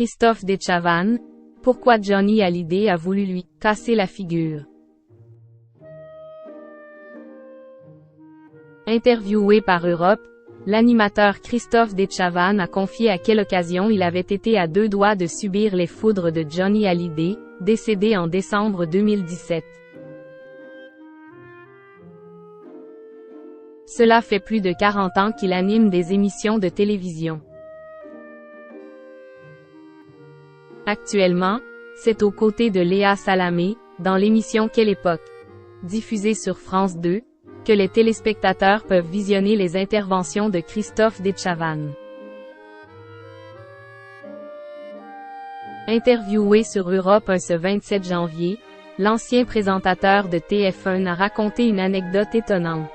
Christophe Dechavanne, pourquoi Johnny Hallyday a voulu lui casser la figure. Interviewé par Europe, l'animateur Christophe Dechavanne a confié à quelle occasion il avait été à deux doigts de subir les foudres de Johnny Hallyday, décédé en décembre 2017. Cela fait plus de 40 ans qu'il anime des émissions de télévision. Actuellement, c'est aux côtés de Léa Salamé, dans l'émission Quelle époque, diffusée sur France 2, que les téléspectateurs peuvent visionner les interventions de Christophe Dechavanne. Interviewé sur Europe 1 ce 27 janvier, l'ancien présentateur de TF1 a raconté une anecdote étonnante.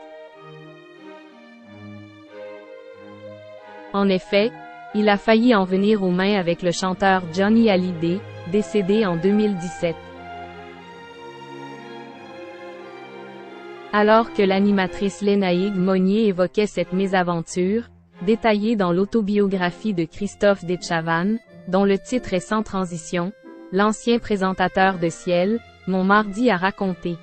En effet, il a failli en venir aux mains avec le chanteur Johnny Hallyday, décédé en 2017. Alors que l'animatrice Lénaïque Monnier évoquait cette mésaventure, détaillée dans l'autobiographie de Christophe Dechavanne, dont le titre est Sans transition, l'ancien présentateur de Ciel, Mon mardi a raconté.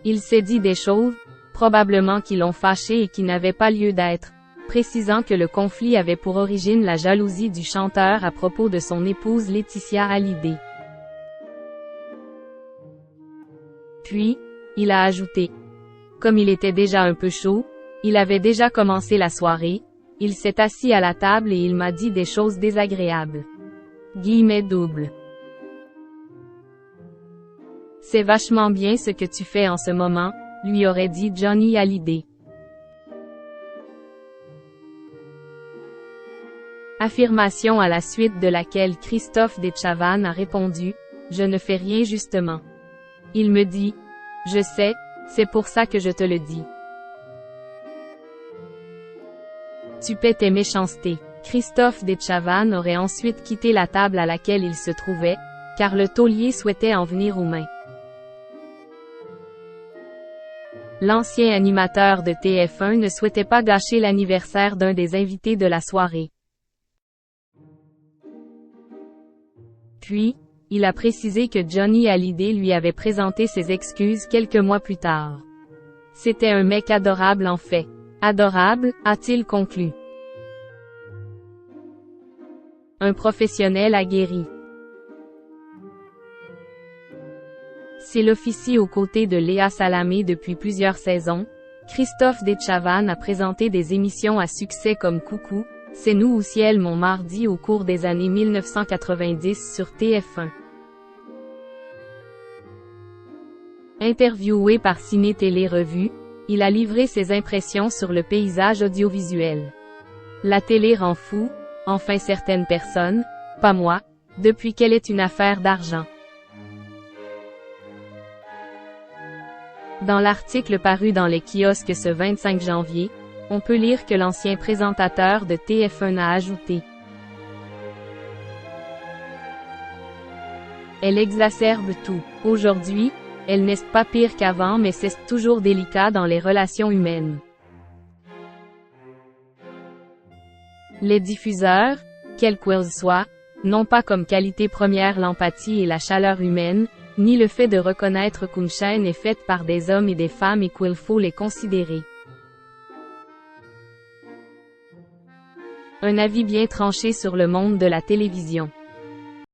Il s'est dit des choses, probablement qui l'ont fâché et qui n'avaient pas lieu d'être, précisant que le conflit avait pour origine la jalousie du chanteur à propos de son épouse Laetitia Hallyday. Puis, il a ajouté. Comme il était déjà un peu chaud, il avait déjà commencé la soirée, il s'est assis à la table et il m'a dit des choses désagréables. Guillemets doubles. C'est vachement bien ce que tu fais en ce moment, lui aurait dit Johnny Hallyday. Affirmation à la suite de laquelle Christophe Dechavanne a répondu « Je ne fais rien justement. Il me dit « Je sais, c'est pour ça que je te le dis. Tu paies tes méchancetés. » Christophe Dechavanne aurait ensuite quitté la table à laquelle il se trouvait, car le taulier souhaitait en venir aux mains. L'ancien animateur de TF1 ne souhaitait pas gâcher l'anniversaire d'un des invités de la soirée. Puis, il a précisé que Johnny Hallyday lui avait présenté ses excuses quelques mois plus tard. C'était un mec adorable en fait. Adorable, a-t-il conclu. Un professionnel aguerri. S'il officie aux côtés de Léa Salamé depuis plusieurs saisons, Christophe Dechavanne a présenté des émissions à succès comme Coucou, C'est nous ou Ciel Mon mardi au cours des années 1990 sur TF1. Interviewé par Ciné Télé Revue, il a livré ses impressions sur le paysage audiovisuel. La télé rend fou, enfin certaines personnes, pas moi, depuis qu'elle est une affaire d'argent. Dans l'article paru dans les kiosques ce 25 janvier, on peut lire que l'ancien présentateur de TF1 a ajouté. Elle exacerbe tout. Aujourd'hui, elle n'est pas pire qu'avant mais c'est toujours délicat dans les relations humaines. Les diffuseurs, quels qu'ils soient, n'ont pas comme qualité première l'empathie et la chaleur humaine, ni le fait de reconnaître qu'une chaîne est faite par des hommes et des femmes et qu'il faut les considérer. Un avis bien tranché sur le monde de la télévision.